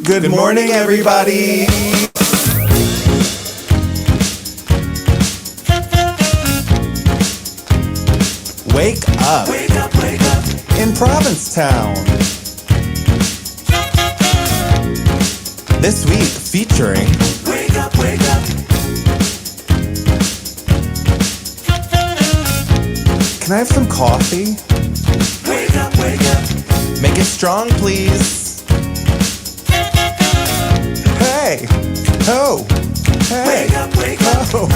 Good morning, everybody. Wake up. Wake up, wake up. In Provincetown. This week featuring Wake up, wake up. Can I have some coffee? Wake up, wake up. Make it strong, please. Hey. Oh. Hey. Wake up, wake up. Oh.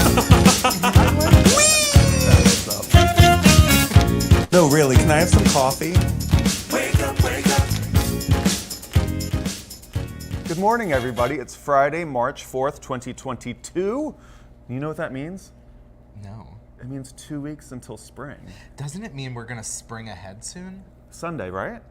No, really, can I have some coffee? Wake up, wake up. Good morning, everybody. It's Friday, March 4th, 2022. You know what that means? No. It means 2 weeks until spring. Doesn't it mean we're gonna spring ahead soon? Sunday, right?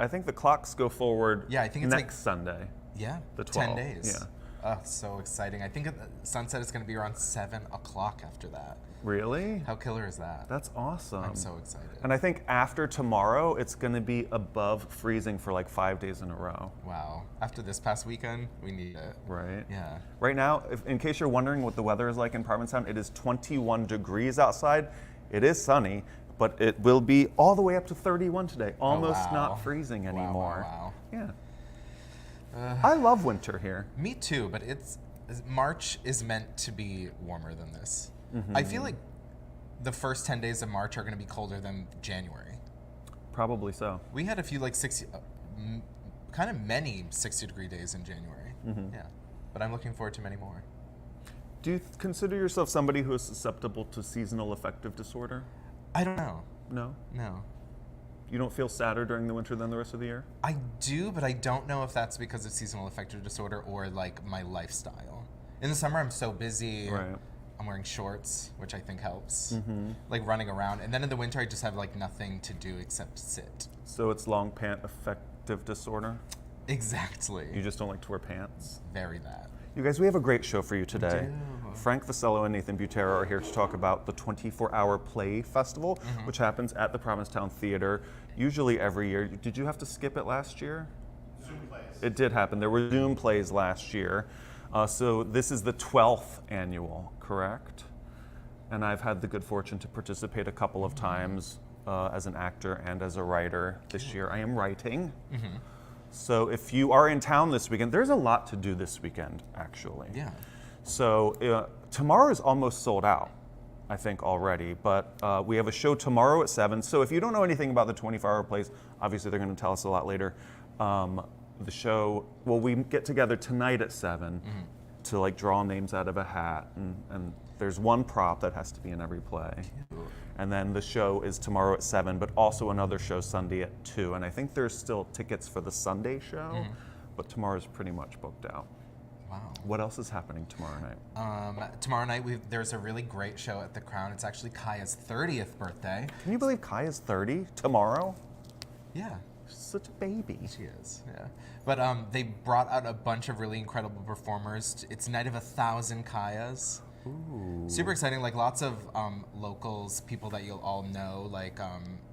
I think the clocks go forward Yeah, I think it's next Sunday. Yeah, The 10 12th, days. yeah. Oh, so exciting. I think sunset is gonna be around 7 o'clock after that. Really? How killer is that? That's awesome. I'm so excited. And I think after tomorrow, it's going to be above freezing for like 5 days in a row. Wow. After this past weekend, we need it. Right? Yeah. Right now, in case you're wondering what the weather is like in Provincetown, it is 21 degrees outside. It is sunny, but it will be all the way up to 31 today. Almost wow. not freezing Wow, anymore. wow. Yeah. I love winter here. Me too, but March is meant to be warmer than this. I feel like the first 10 days of March are going to be colder than January. Probably so. We had a few like 60, kind of many 60-degree days in January. Yeah, but I'm looking forward to many more. Do you consider yourself somebody who is susceptible to seasonal affective disorder? I don't know. No? No. You don't feel sadder during the winter than the rest of the year? I do, but I don't know if that's because of seasonal affective disorder or like my lifestyle. In the summer, I'm so busy. Right. I'm wearing shorts, which I think helps. Like running around. And then in the winter, I just have like nothing to do except sit. So it's long pant affective disorder? Exactly. You just don't like to wear pants? Very that. You guys, we have a great show for you today. do. Frank Vasello and Nathan Butera are here to talk about the 24-hour play festival, which happens at the Provincetown Theater, usually every year. Did you have to skip it last year? Zoom plays. It did happen. There were Zoom plays last year. So this is the 12th annual, correct? And I've had the good fortune to participate a couple of times as an actor and as a writer. This year I am writing. So if you are in town this weekend, there's a lot to do this weekend, actually. Yeah. So tomorrow is almost sold out, I think, already. But we have a show tomorrow at 7. So if you don't know anything about the 24-hour plays, obviously they're going to tell us a lot later. The show, well, we get together tonight at 7 to like draw names out of a hat. And there's one prop that has to be in every play. And then the show is tomorrow at 7, but also another show Sunday at 2. And I think there's still tickets for the Sunday show, but tomorrow's pretty much booked out. Wow. What else is happening tomorrow night? Tomorrow night, there's a really great show at the Crown. It's actually Kaya's 30th birthday. Can you believe Kai is 30 tomorrow? Yeah. She's such a baby. She is, yeah. But they brought out a bunch of really incredible performers. It's Night of 1,000 Kayas. Ooh. Super exciting, like lots of locals, people that you'll all know, like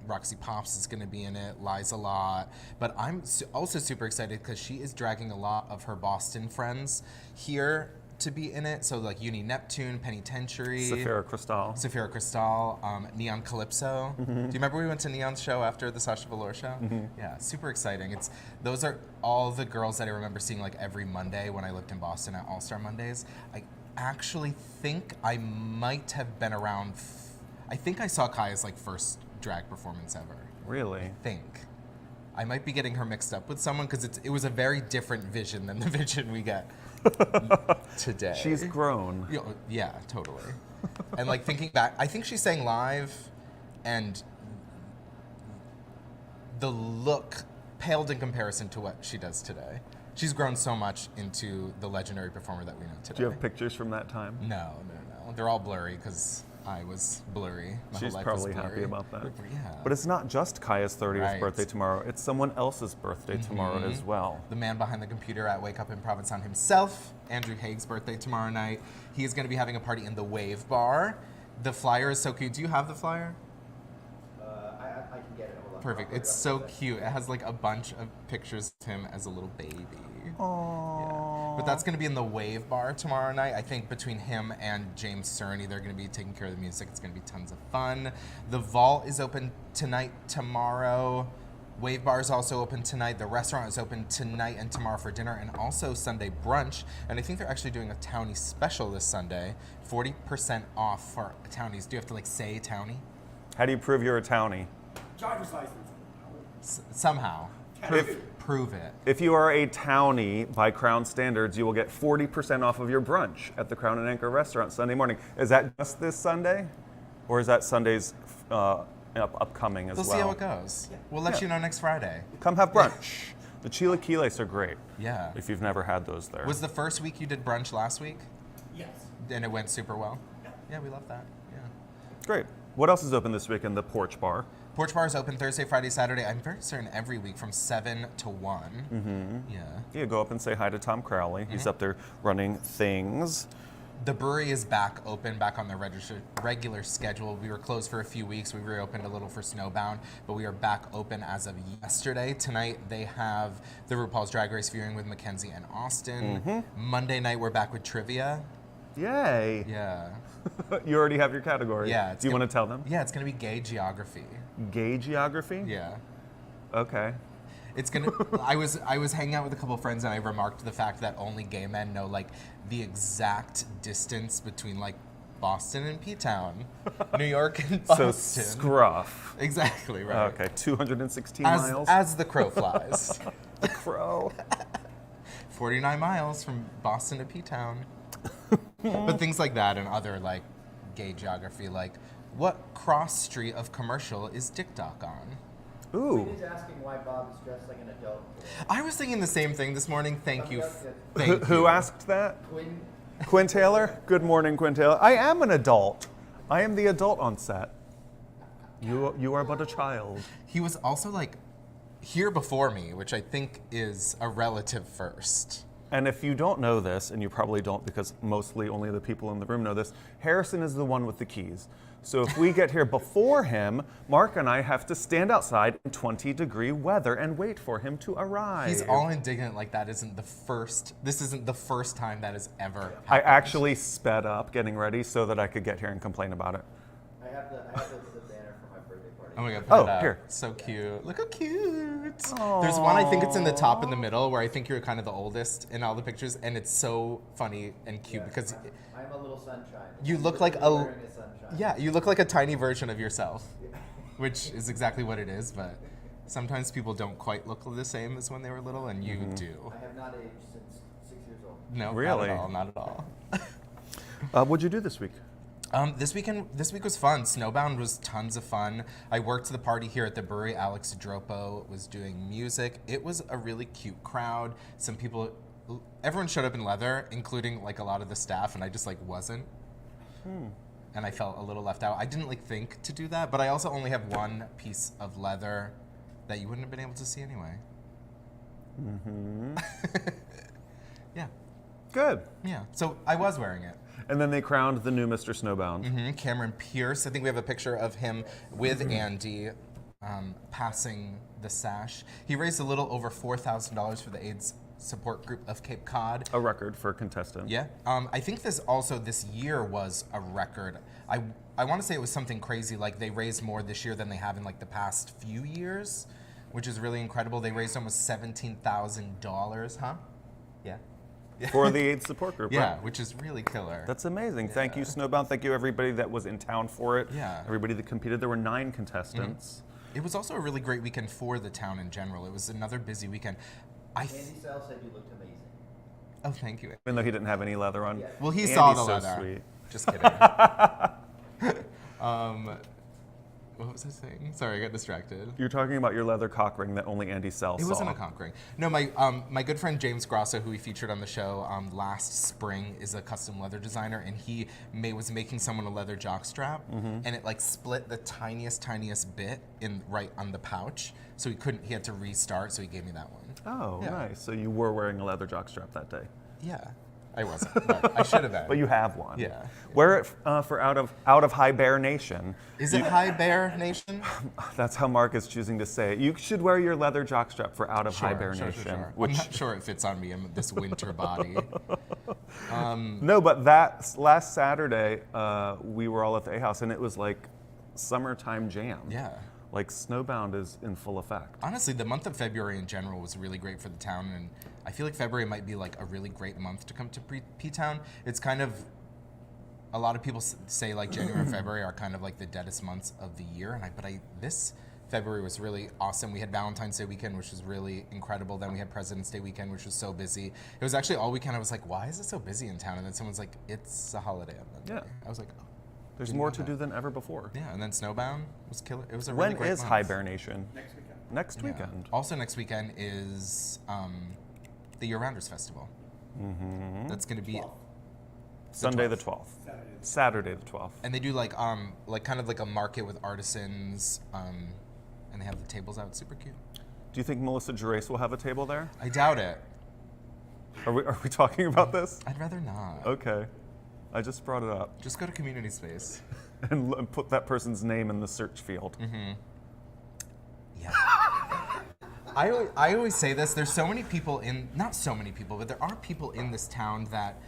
Roxy Pops is gonna be in it, Liza Lott. But I'm also super excited because she is dragging a lot of her Boston friends here to be in it. So like Uni Neptune, Penitentiary, Safira Cristal. Neon Calypso. Do you remember we went to Neon's show after the Sasha Velour show? Yeah, super exciting. Those are all the girls that I remember seeing like every Monday when I lived in Boston at All Star Mondays. I actually think I might have been around. I think I saw Kaya's like first drag performance ever. Really? I think. I might be getting her mixed up with someone because it was a very different vision than the vision we get today. She's grown. Yeah, totally. And like thinking back, I think she sang live, and the look paled in comparison to what she does today. She's grown so much into the legendary performer that we know today. Do you have pictures from that time? No. They're all blurry because I was blurry. She's probably happy about that. Yeah. But it's not just Kaya's 30th Right. birthday tomorrow. It's someone else's birthday tomorrow as well. The man behind the computer at Wake Up in Provincetown himself, Andrew Haig's birthday tomorrow night. He is going to be having a party in the Wave Bar. The flyer is so cute. Do you have the flyer? I can get it. Hold on. Perfect. It's so cute. It has like a bunch of pictures of him as a little baby. Aww. But that's going to be in the Wave Bar tomorrow night. I think between him and James Cerny, they're going to be taking care of the music. It's going to be tons of fun. The Vault is open tonight, tomorrow. Wave Bar is also open tonight. The restaurant is open tonight and tomorrow for dinner, and also Sunday brunch. And I think they're actually doing a Townie special this Sunday. 40% off for Townies. Do you have to like say Townie? How do you prove you're a townie? Driver's license. Somehow. Prove it. If you are a townie by Crown standards, you will get 40% off of your brunch at the Crown and Anchor restaurant Sunday morning. Is that just this Sunday? Or is that Sunday's upcoming as We'll well? see how it goes. We'll let you know next Friday. Come have brunch. The chilaquiles are great. Yeah. If you've never had those there. Was the first week you did brunch last week? Yes. And it went super well? Yeah, we love that. Yeah. Great. What else is open this week in the Porch Bar? Porch Bar is open Thursday, Friday, Saturday. I'm very certain every week from 7 to 1. Mm-hmm. Yeah. Yeah, go up and say hi to Tom Crowley. He's up there running things. The brewery is back open, back on the regular schedule. We were closed for a few weeks. We reopened a little for Snowbound, but we are back open as of yesterday. Tonight they have the RuPaul's Drag Race viewing with Mackenzie and Austin. Monday night we're back with trivia. Yay. Yeah. You already have your category. Yeah. Do you want to tell them? Yeah, it's gonna be gay geography. Gay geography? Yeah. Okay. It's gonna. I was hanging out with a couple of friends and I remarked the fact that only gay men know like the exact distance between like Boston and P-Town, New York and Boston. So scruff. Exactly right. Okay, 216 miles. As the crow flies. the crow. 49 miles from Boston to P-Town. But things like that and other like gay geography, like what cross street of Commercial is Dick Doc on? Ooh. He's asking why Bob is dressed like an adult today. I was thinking the same thing this morning. Thank you. Who- Thank Who you. asked that? Quinn, Quinn Taylor? Good morning, Quinn Taylor. I am an adult. I am the adult on set. You are but a child. He was also like here before me, which I think is a relative first. And if you don't know this, and you probably don't because mostly only the people in the room know this, Harrison is the one with the keys. So if we get here before him, Mark and I have to stand outside in 20-degree weather and wait for him to arrive. He's all indignant like this isn't the first time that has ever happened. I actually sped up getting ready so that I could get here and complain about it. I have the banner for my birthday party. Oh my god, put Oh, it up. here. So cute. Look how cute. There's one, I think it's in the top in the middle, where I think you're kind of the oldest in all the pictures, and it's so funny and cute because I'm a little sunshine. you I'm look like literally a wearing sunshine. yeah, you look like a tiny version of yourself, which is exactly what it is, but sometimes people don't quite look the same as when they were little, and you do. I have not aged since 6 years old. No, Really? Not at all. What'd you do this week? This week was fun. Snowbound was tons of fun. I worked the party here at the brewery. Alex Dropo was doing music. It was a really cute crowd. Some people, everyone showed up in leather, including like a lot of the staff, and I just like wasn't. And I felt a little left out. I didn't like think to do that, but I also only have one piece of leather that you wouldn't have been able to see anyway. Yeah. Good. Yeah. So I was wearing it. And then they crowned the new Mr. Snowbound. Cameron Pierce. I think we have a picture of him with Andy passing the sash. He raised a little over $4,000 for the AIDS support group of Cape Cod. A record for a contestant. Yeah. I think this year was a record. I want to say it was something crazy, like they raised more this year than they have in like the past few years, which is really incredible. They raised almost $17,000, huh? Yeah. For the AIDS support group. Yeah, Right? which is really killer. That's amazing. Thank you, Snowbound. Thank you, everybody that was in town for it. Yeah. Everybody that competed. There were 9 contestants. It was also a really great weekend for the town in general. It was another busy weekend. Andy Sell said you looked amazing. Oh, thank you. Even though he didn't have any leather on. Well, he Andy's saw the so leather. sweet. Just kidding. What was I saying? Sorry, I got distracted. You're talking about your leather cock ring that only Andy Sell It saw. wasn't a cock ring. No, my good friend James Grosso, who we featured on the show last spring, is a custom leather designer, and he was making someone a leather jockstrap, and it like split the tiniest bit in right on the pouch, so he had to restart, so he gave me that one. Oh, Yeah. nice. So you were wearing a leather jockstrap that day. Yeah. I wasn't, but I should have been. But you have one. Yeah. Wear it for out of hibernation. Is it High Bear Nation? That's how Mark is choosing to say it. You should wear your leather jockstrap for out of hibernation. Sure. Which I'm not sure it fits on me in this winter body. no, but that last Saturday we were all at the A House and it was like summertime jam. Yeah. Like Snowbound is in full effect. Honestly, the month of February in general was really great for the town, and I feel like February might be like a really great month to come to P-Town. It's kind of, a lot of people say like January and February are kind of like the deadest months of the year, and this February was really awesome. We had Valentine's Day weekend, which was really incredible. Then we had President's Day weekend, which was so busy. It was actually all weekend. I was like, why is it so busy in town? And then someone's like, it's a holiday on Monday. Yeah. I was like, oh. There's Didn't more know to that. do than ever before. Yeah, and then Snowbound was killer. It was a really When great is month. hibernation? Next weekend. Next Yeah. weekend. Also next weekend is the Year-Rounders Festival. Mm-hmm. That's going to be, Sunday the 12th. Saturday the 12th. and they do like kind of like a market with artisans, and they have the tables out. Super cute. Do you think Melissa Gerace will have a table there? I doubt it. Are we talking about this? I'd rather not. Okay. I just brought it up. Just go to community space. And put that person's name in the search field. Yeah. I always say this. There's so many people not so many people, but there are people in this town that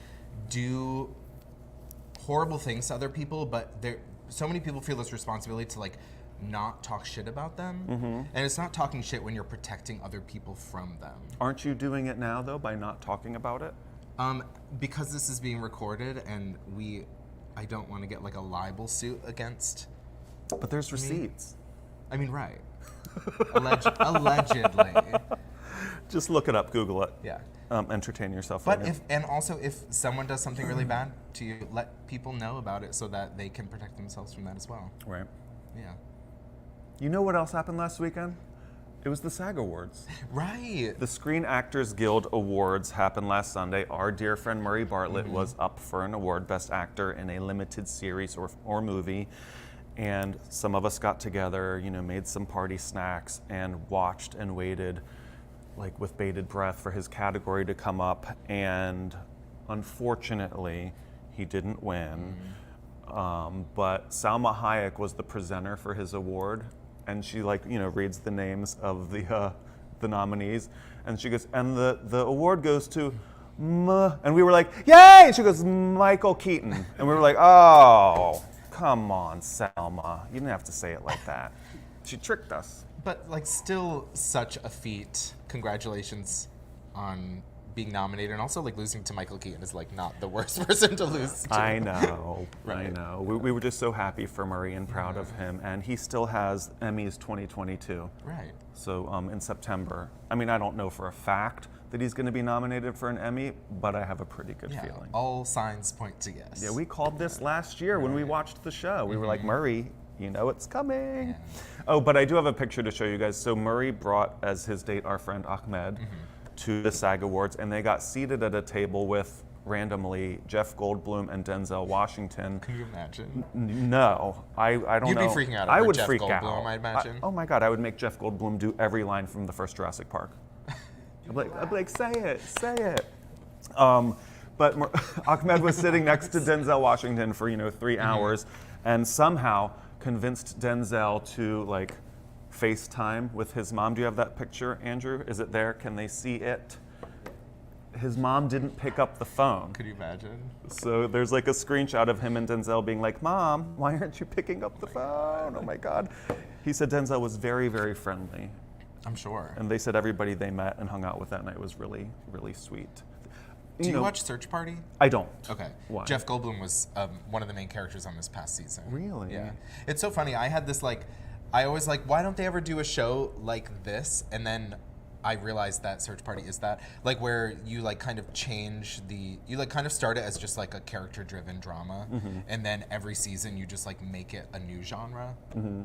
do horrible things to other people, but so many people feel this responsibility to like not talk shit about them. And it's not talking shit when you're protecting other people from them. Aren't you doing it now, though, by not talking about it? Because this is being recorded and I don't want to get like a libel suit against. But there's receipts. I mean, right. Allegedly. Just look it up, Google it. Yeah. Entertain yourself. But with it. if someone does something really bad to you, let people know about it so that they can protect themselves from that as well. Right. Yeah. You know what else happened last weekend? It was the SAG Awards. Right. The Screen Actors Guild Awards happened last Sunday. Our dear friend Murray Bartlett was up for an award, Best Actor in a Limited Series or Movie. And some of us got together, made some party snacks and watched and waited like with bated breath for his category to come up. And unfortunately, he didn't win. But Salma Hayek was the presenter for his award. And she reads the names of the nominees, and she goes, and the award goes to, and we were like, yay! And she goes, Michael Keaton, and we were like, oh, come on, Salma, you didn't have to say it like that. She tricked us. But like, still such a feat. Congratulations on being nominated, and also like losing to Michael Keaton is like not the worst person to lose to. I know, I Right. know. We were just so happy for Murray and proud of him, and he still has Emmys 2022. Right. So in September. I mean, I don't know for a fact that he's going to be nominated for an Emmy, but I have a pretty good Yeah. feeling. All signs point to yes. Yeah, we called this last year when we watched the show. We were like, Murray, you know it's coming. Yeah. Oh, but I do have a picture to show you guys. So Murray brought as his date our friend Ahmed to the SAG Awards, and they got seated at a table with, randomly, Jeff Goldblum and Denzel Washington. Can you imagine? No, I don't You'd know. be freaking out I over would Jeff freak Goldblum, out. I'd imagine. Oh my God, I would make Jeff Goldblum do every line from the first Jurassic Park. I'd be like, say it. But Ahmed was sitting next to Denzel Washington for 3 hours, and somehow convinced Denzel to FaceTime with his mom. Do you have that picture, Andrew? Is it there? Can they see it? His mom didn't pick up the phone. Could you imagine? So there's a screenshot of him and Denzel being like, Mom, why aren't you picking up the phone? Oh my God. He said Denzel was very, very friendly. I'm sure. And they said everybody they met and hung out with that night was really, really sweet. Do you watch Search Party? I don't. Okay. Why? Jeff Goldblum was one of the main characters on this past season. Really? Yeah. It's so funny. I had this I always why don't they ever do a show like this? And then I realized that Search Party is that, where you kind of change you kind of start it as just a character-driven drama, and then every season you just make it a new genre,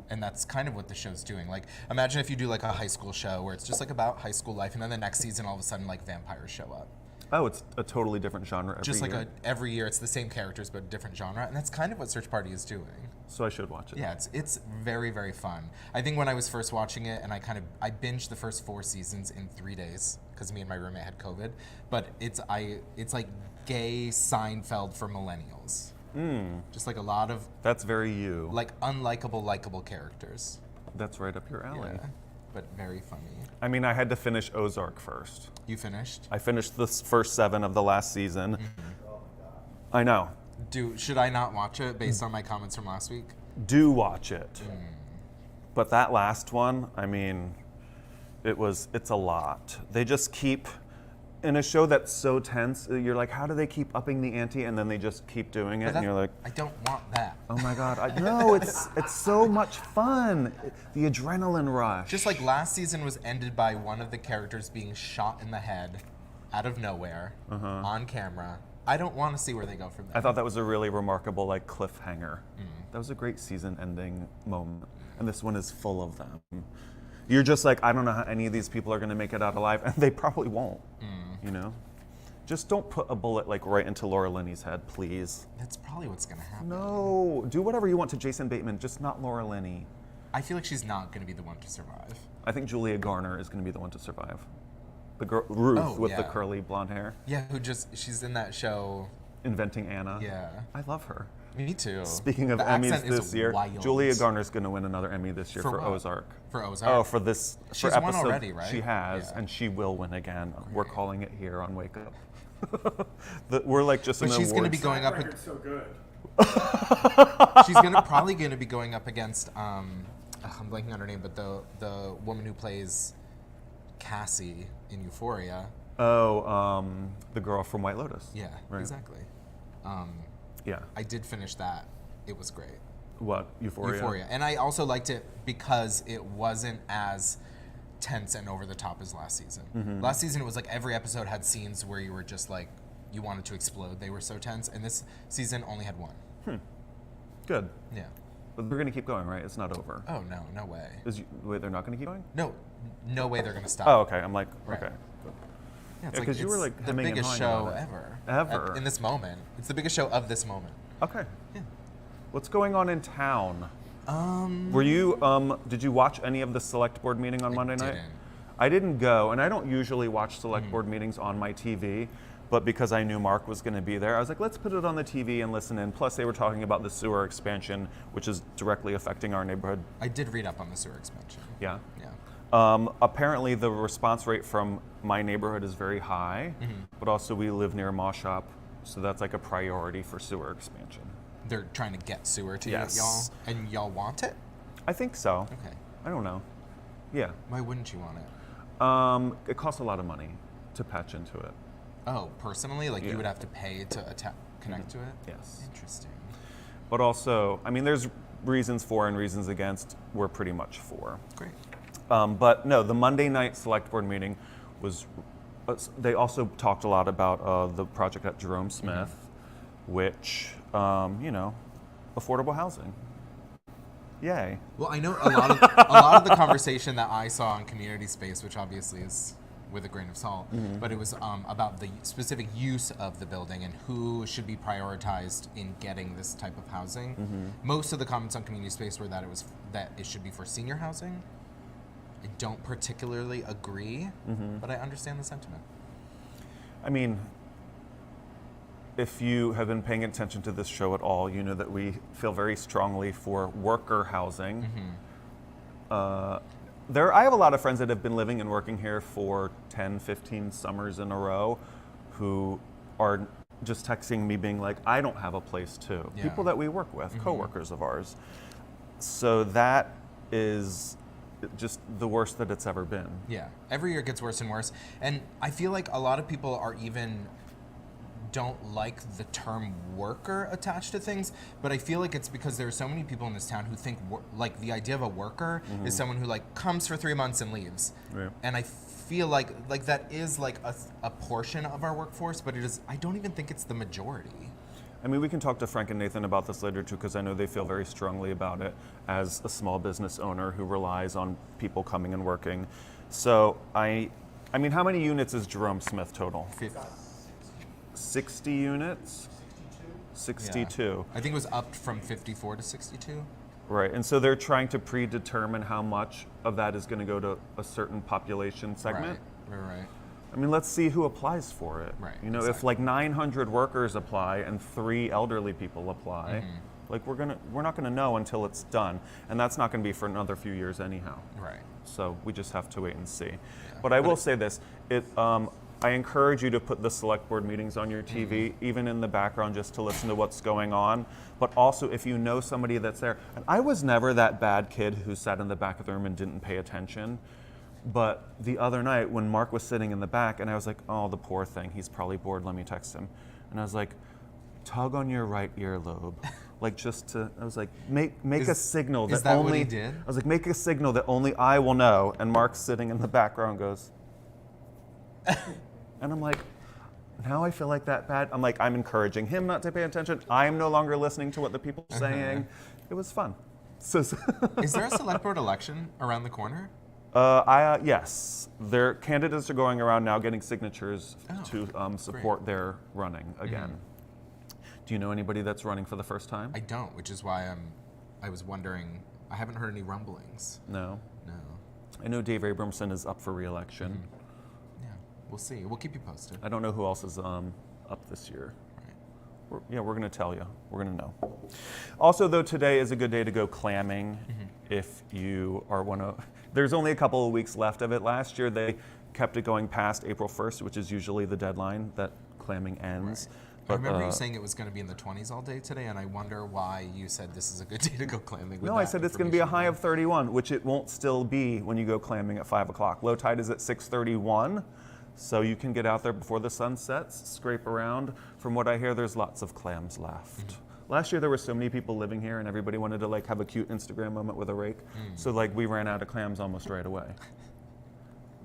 and that's kind of what the show's doing. Imagine if you do a high school show where it's just about high school life, and then the next season all of a sudden vampires show up. Oh, it's a totally different genre every Just like year. every year, it's the same characters but different genre, and that's kind of what Search Party is doing. So I should watch it. Yeah, it's very, very fun. I think when I was first watching it, and I binged the first 4 seasons in 3 days because me and my roommate had COVID. But it's like gay Seinfeld for millennials. Just like a lot of That's very you. like unlikable, likable characters. That's right up your alley. Yeah, but very funny. I mean, I had to finish Ozark first. You finished? I finished the first 7 of the last season. I know. Should I not watch it based on my comments from last week? Do watch it. But that last one, I mean, it's a lot. They just keep, in a show that's so tense, you're like, how do they keep upping the ante? And then they just keep doing it, and you're like, I don't want that. oh my God, no, it's so much fun. The adrenaline rush. Just like last season was ended by one of the characters being shot in the head out of nowhere on camera. I don't want to see where they go from there. I thought that was a really remarkable like cliffhanger. That was a great season-ending moment, and this one is full of them. You're just like, I don't know how any of these people are going to make it out alive, and they probably won't. You know, just don't put a bullet like right into Laura Linney's head, please. That's probably what's going to happen. No, do whatever you want to Jason Bateman, just not Laura Linney. I feel like she's not going to be the one to survive. I think Julia Garner is going to be the one to survive. The girl Ruth with the yeah. curly blonde hair, Yeah, she's in that show. Inventing Anna. Yeah. I love her. Me too. Speaking of The Emmys accent is this year, wild. Julia Garner's going to win another Emmy this year For for what? Ozark. For Ozark? Oh, for this She's for won episode, already, right? She has, Yeah. and she will win again. We're calling it here on Wake Up. We're like just But an she's going to be awards- going up. Record's so good. She's probably going to be going up against. I'm blanking on her name, but the woman who plays Cassie in Euphoria. Oh, the girl from White Lotus. Yeah, Right. exactly. Yeah. I did finish that. It was great. What, Euphoria? Euphoria. And I also liked it because it wasn't as tense and over the top as last season. Mm-hmm. Last season, it was like every episode had scenes where you were just like, you wanted to explode. They were so tense. And this season only had one. Good. Yeah. But we're going to keep going, right? It's not over. Oh, no, no way. Wait, they're not going to keep going? No way they're going to stop. Oh, okay. I'm like, Right. okay. Yeah, Yeah, 'cause you were, like, the hemming and biggest hawing show about it. ever. Ever. In this moment. It's the biggest show of this moment. Okay. Yeah. What's going on in town? Were you, did you watch any of the select board meeting on Monday night? didn't. I didn't go, and I don't usually watch select board meetings on my TV, but because I knew Mark was going to be there, I was like, let's put it on the TV and listen in. Plus, they were talking about the sewer expansion, which is directly affecting our neighborhood. I did read up on the sewer expansion. Yeah. Yeah. Apparently, the response rate from my neighborhood is very high, but also we live near a mall shop, so that's like a priority for sewer expansion. They're trying to get sewer to Yes. y'all, and y'all want it? I think so. Okay. I don't know. Yeah. Why wouldn't you want it? It costs a lot of money to patch into it. Oh, personally, like Yeah. you would have to pay to connect to it. Yes. Interesting. But also, I mean, there's reasons for and reasons against. We're pretty much for. Great. But no, the Monday night select board meeting was. They also talked a lot about the project at Jerome Smith, which, affordable housing. Yay. Well, I know a lot of the conversation that I saw on Community Space, which obviously is with a grain of salt, but it was about the specific use of the building and who should be prioritized in getting this type of housing. Most of the comments on Community Space were that it should be for senior housing. I don't particularly agree, but I understand the sentiment. I mean, if you have been paying attention to this show at all, you know that we feel very strongly for worker housing. I have a lot of friends that have been living and working here for 10, 15 summers in a row who are just texting me being like, I don't have a place too. Yeah. People that we work with, coworkers of ours. So that is just the worst that it's ever been. Yeah, every year it gets worse and worse. And I feel like a lot of people are even don't like the term worker attached to things, but I feel like it's because there are so many people in this town who think like the idea of a worker is someone who like comes for 3 months and leaves. Right. And I feel like that is like a portion of our workforce, but I don't even think it's the majority. I mean, we can talk to Frank and Nathan about this later too, because I know they feel very strongly about it as a small business owner who relies on people coming and working. So I mean, how many units is Jerome Smith total? 60 units. 62. I think it was upped from 54 to 62. Right, and so they're trying to predetermine how much of that is going to go to a certain population segment. Right. I mean, let's see who applies for it. Right, You know, if exactly. like 900 workers apply and 3 elderly people apply, like we're not gonna know until it's done, and that's not gonna be for another few years anyhow. Right. So we just have to wait and see. But I will say this: I encourage you to put the select board meetings on your TV, even in the background, just to listen to what's going on. But also, if you know somebody that's there, and I was never that bad kid who sat in the back of the room and didn't pay attention. But the other night, when Mark was sitting in the back, and I was like, "Oh, the poor thing. He's probably bored. Let me text him." And I was like, "Tug on your right earlobe." Like just to, I was like, make a signal that is that only. what he did? I was like, make a signal that only I will know. And Mark's sitting in the background goes, and I'm like, now I feel like that bad. I'm like, I'm encouraging him not to pay attention. I'm no longer listening to what the people are saying. It was fun. So, Is there a select board election around the corner? yes, their candidates are going around now getting signatures to support their running again. Do you know anybody that's running for the first time? I don't, which is why I was wondering. I haven't heard any rumblings. No. No. I know Dave Abramson is up for re-election. Yeah, we'll see. We'll keep you posted. I don't know who else is up this year. Right. We're going to tell you. We're going to know. Also, though, today is a good day to go clamming if you are one of... There's only a couple of weeks left of it. Last year, they kept it going past April 1st, which is usually the deadline that clamming ends. I remember you saying it was going to be in the 20s all day today, and I wonder why you said this is a good day to go clamming. With No, I that said it's going to be a information. high of 31, which it won't still be when you go clamming at 5 o'clock. Low tide is at 6:31, so you can get out there before the sun sets, scrape around. From what I hear, there's lots of clams left. Last year, there were so many people living here, and everybody wanted to like have a cute Instagram moment with a rake. So like we ran out of clams almost right away.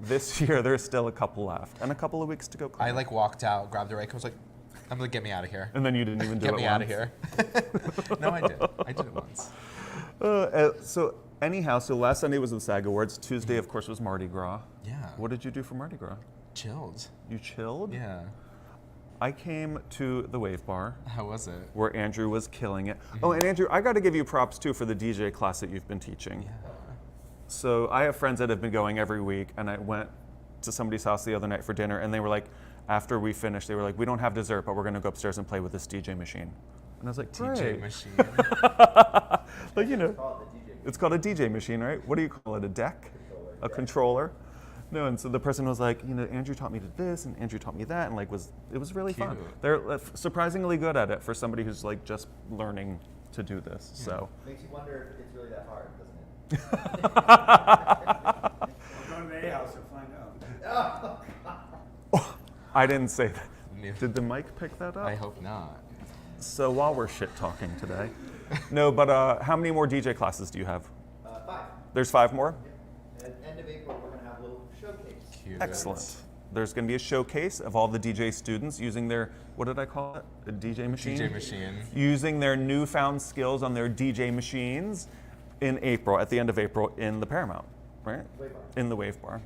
This year, there's still a couple left, and a couple of weeks to go I clamming. like walked out, grabbed the rake, I was like, I'm like, get me out of here. And then you didn't even do Get it me once. out of here. No, I did. I did it once. So anyhow, so last Sunday was the SAG Awards. Tuesday, of course, was Mardi Gras. Yeah. What did you do for Mardi Gras? Chilled. You chilled? Yeah. I came to the Wave Bar How was it? where Andrew was killing it. Oh, and Andrew, I got to give you props too for the DJ class that you've been teaching. So I have friends that have been going every week, and I went to somebody's house the other night for dinner, and they were like, after we finished, they were like, we don't have dessert, but we're going to go upstairs and play with this DJ machine. And I was like, great. DJ machine. But you know, Call it the DJ. it's called a DJ machine, right? What do you call it? A deck? A controller? No, and so the person was like, you know, Andrew taught me this, and Andrew taught me that, and like it was really fun. Cute. They're surprisingly good at it for somebody who's like just learning to do this. So Makes you wonder if it's really that hard, doesn't it? Go to the A house and find out. I didn't say that. Neither. Did the mic pick that up? I hope not. So while we're shit talking today, no, but how many more DJ classes do you have? 5. There's 5 more. At end of April, we're gonna have a little showcase. Cute. Excellent. There's going to be a showcase of all the DJ students using their, what did I call it? A DJ machine? DJ machine. Using their newfound skills on their DJ machines in April, at the end of April, in the Paramount, right? Wave Bar. In the Wave Bar.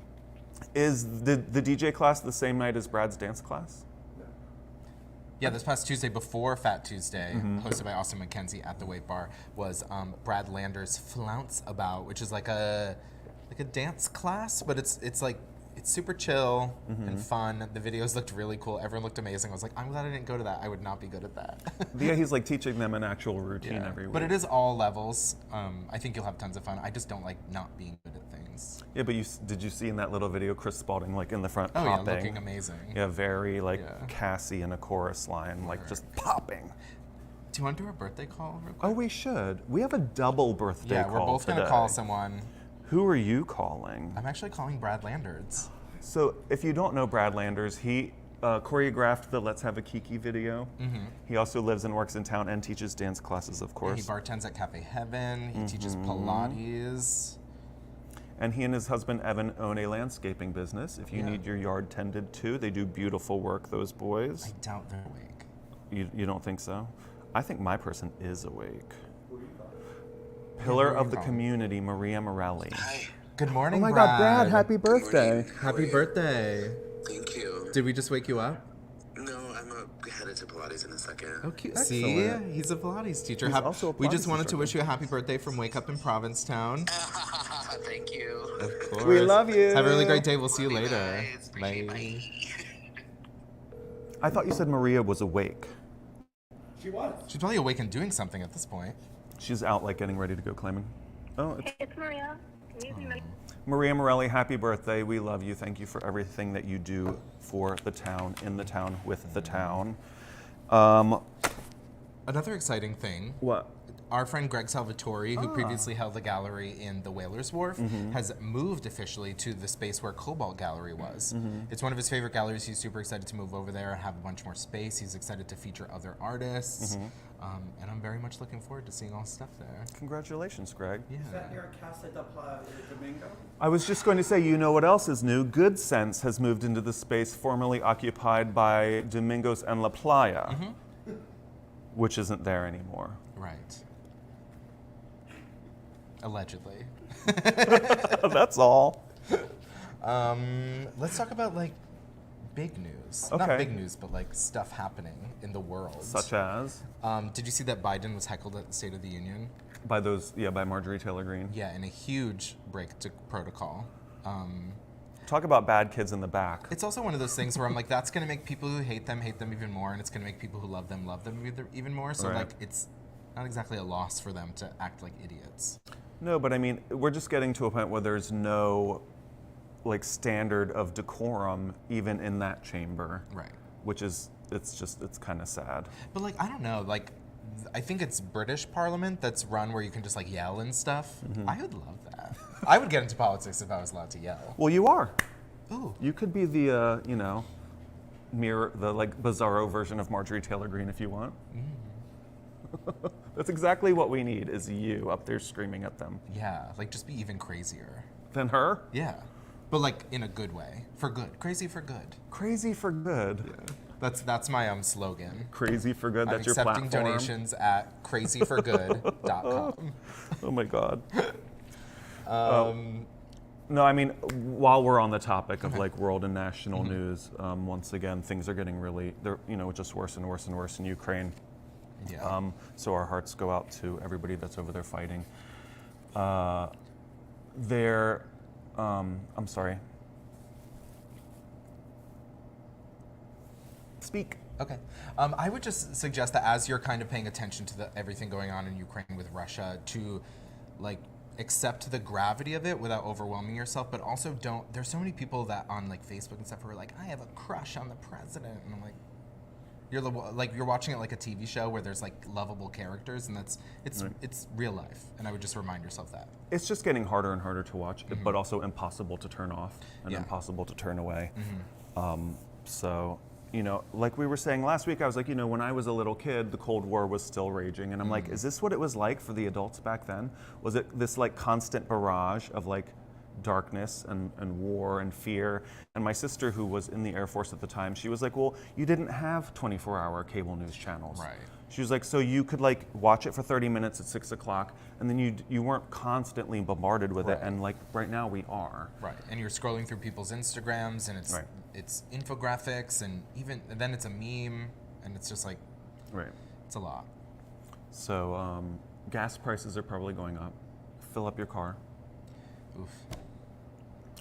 Is the DJ class the same night as Brad's dance class? Yeah, this past Tuesday before Fat Tuesday, Mm-hmm. hosted by Austin McKenzie at the Wave Bar, was Brad Lander's Flounce About, which is like a dance class, but it's like it's super chill Mm-hmm. and fun. The videos looked really cool. Everyone looked amazing. I was like, I'm glad I didn't go to that. I would not be good at that. Yeah, he's like teaching them an actual routine Yeah. every week. But it is all levels. I think you'll have tons of fun. I just don't like not being good at things. Yeah, but did you see in that little video Chris Spalding like in the front Oh yeah, popping? looking amazing. Yeah, very like Yeah. Cassie in a chorus line, like just popping. Do you want to do a birthday call real quick? Oh, we should. We have a double birthday yeah, call we're both today. gonna call someone. Who are you calling? I'm actually calling Brad Lander's. So, if you don't know Brad Landers, he choreographed the Let's Have a Kiki video. He also lives and works in town and teaches dance classes, of He course. bartends at Cafe Heaven. He teaches Mm-hmm. Pilates. And he and his husband Evan own a landscaping business. If you Yeah. need your yard tended to, they do beautiful work, those boys. I doubt they're awake. You don't think so? I think my person is awake. Who are you calling? Pillar who are of you the calling? community, Maria Morelli. Hi, Good morning, Oh my Brad. God, Brad, happy birthday. morning. How are Happy you? birthday. Thank you. Did we just wake you up? No, I'm headed to Pilates in a second. Oh, cute. Excellent. See, he's a Pilates teacher. He's also a We just Pilates wanted to instructor. wish you a happy birthday from Wake Up in Provincetown. Thank you. Of course. We love you. Have a really great day. We'll see you Love you later. guys. Appreciate it. Bye. I thought you said Maria was awake. She was. She's probably awake and doing something at this point. She's out, like, getting ready to go claiming. Oh, it's It's Maria. Can you hear me? Maria Morelli, happy birthday. We love you. Thank you for everything that you do for the town, in the town, with the town. Another exciting thing. What? Our friend Greg Salvatore, who previously held the gallery in the Whalers Wharf, has moved officially to the space where Cobalt Gallery was. It's one of his favorite galleries. He's super excited to move over there and have a bunch more space. He's excited to feature other artists. And I'm very much looking forward to seeing all his stuff there. Congratulations, Greg. Yeah. Is that near Casa de Domingo? I was just going to say, you know what else is new? Good Sense has moved into the space formerly occupied by Domingos and La Playa, which isn't there anymore. Right. Allegedly. That's all. Let's talk about like big news. Okay. Not big news, but like stuff happening in the world. Such as? Did you see that Biden was heckled at the State of the Union? By those, yeah, by Marjorie Taylor Greene. Yeah, in a huge break to protocol. Talk about bad kids in the back. It's also one of those things where I'm like, that's going to make people who hate them even more, and it's going to make people who love them even more. So Right. like, it's not exactly a loss for them to act like idiots. No, but I mean, we're just getting to a point where there's no like standard of decorum even in that chamber. Right. Which is, it's kind of sad. But like, I don't know, like, I think it's British Parliament that's run where you can just like yell and stuff. I would love that. I would get into politics if I was allowed to yell. Well, you are. Ooh. You could be the, the like bizarro version of Marjorie Taylor Greene if you want. That's exactly what we need, is you up there screaming at them. Yeah, like just be even crazier. Than her? Yeah. But like in a good way. For good. Crazy for good. Crazy for good. That's my slogan. Crazy for good, I'm that's your accepting platform. donations at crazyforgood.com. Oh my God. No, I mean, while we're on the topic of like world and national news, once again, things are getting really, they're just worse and worse and worse in Ukraine. Yeah. So our hearts go out to everybody that's over there fighting. I'm sorry. Speak. Okay. I would just suggest that as you're kind of paying attention to everything going on in Ukraine with Russia, to like accept the gravity of it without overwhelming yourself, but also don't. There's so many people that on like Facebook and stuff who are like, I have a crush on the president, and I'm like, you're watching it like a TV show where there's like lovable characters, and it's real life, and I would just remind yourself that. It's just getting harder and harder to watch, but also impossible to turn off and Yeah. impossible to turn away. So, like we were saying last week, I was like, when I was a little kid, the Cold War was still raging. And I'm like, is this what it was like for the adults back then? Was it this like constant barrage of like darkness and war and fear? And my sister, who was in the Air Force at the time, she was like, well, you didn't have 24-hour cable news channels. Right. She was like, so you could like watch it for 30 minutes at 6 o'clock, and then you weren't constantly bombarded with it. Right. And like right now we are. Right, and you're scrolling through people's Instagrams, and Right. it's infographics, and then it's a meme, and it's just like, Right. it's a lot. So gas prices are probably going up. Fill up your car. Oof.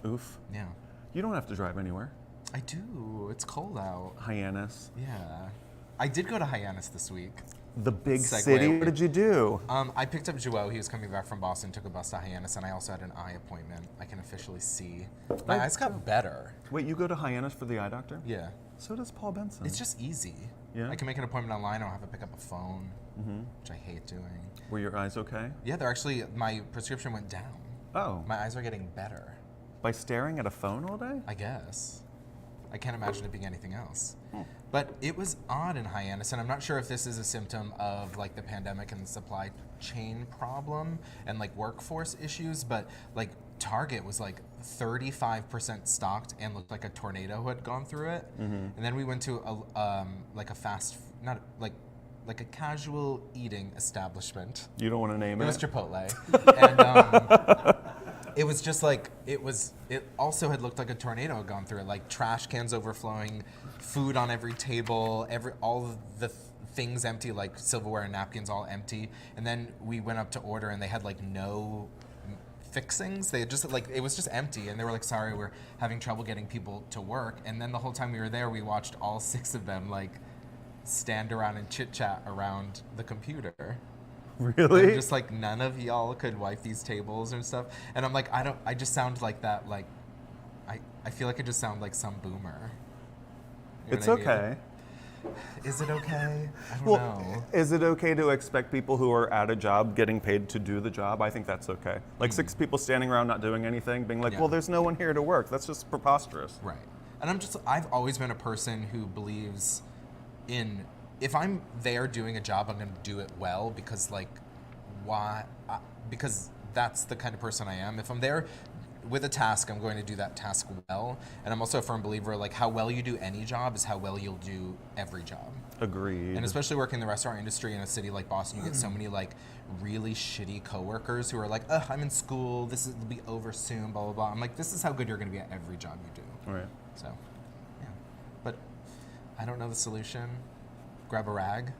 Oof. Yeah. You don't have to drive anywhere. I do. It's cold out. Hyannis. Yeah. I did go to Hyannis this week. The big Segue. city. What did you do? I picked up Joel. He was coming back from Boston, took a bus to Hyannis, and I also had an eye appointment. I can officially see. My eyes got better. Wait, you go to Hyannis for the eye doctor? Yeah. So does Paul Benson. It's just easy. Yeah? I can make an appointment online. I don't have to pick up a phone, which I hate doing. Were your eyes okay? Yeah, they're actually, my prescription went down. Oh. My eyes are getting better. By staring at a phone all day? I guess. I can't imagine it being anything else. But it was odd in Hyannis, and I'm not sure if this is a symptom of like the pandemic and the supply chain problem and like workforce issues, but like Target was like 35% stocked and looked like a tornado had gone through it. And then we went to a not like a casual eating establishment. You don't want to name It it? was Chipotle. And It was just like it also had looked like a tornado had gone through it, like trash cans overflowing, food on every table, all of the things empty, like silverware and napkins all empty. And then we went up to order and they had like no fixings. They had just like, it was just empty, and they were like, sorry, we're having trouble getting people to work. And then the whole time we were there, we watched all 6 of them like stand around and chit chat around the computer. Really? And just like none of y'all could wipe these tables and stuff. And I'm like, I just sound like that, like I feel like I just sound like some boomer. You know It's what I mean? okay. Is it okay? I don't Well, know. is it okay to expect people who are at a job getting paid to do the job? I think that's okay. Like 6 people standing around not doing anything, being like, Yeah. well, there's no one here to work. That's just preposterous. Right. And I've always been a person who believes in, if I'm there doing a job, I'm going to do it well, because like, because that's the kind of person I am. If I'm there with a task, I'm going to do that task well. And I'm also a firm believer, like, how well you do any job is how well you'll do every job. Agreed. And especially working in the restaurant industry in a city like Boston, you get so many like really shitty coworkers who are like, ugh, I'm in school, will be over soon, blah, blah, blah. I'm like, this is how good you're going to be at every job you do. Right. So, yeah. But I don't know the solution. Grab a rag.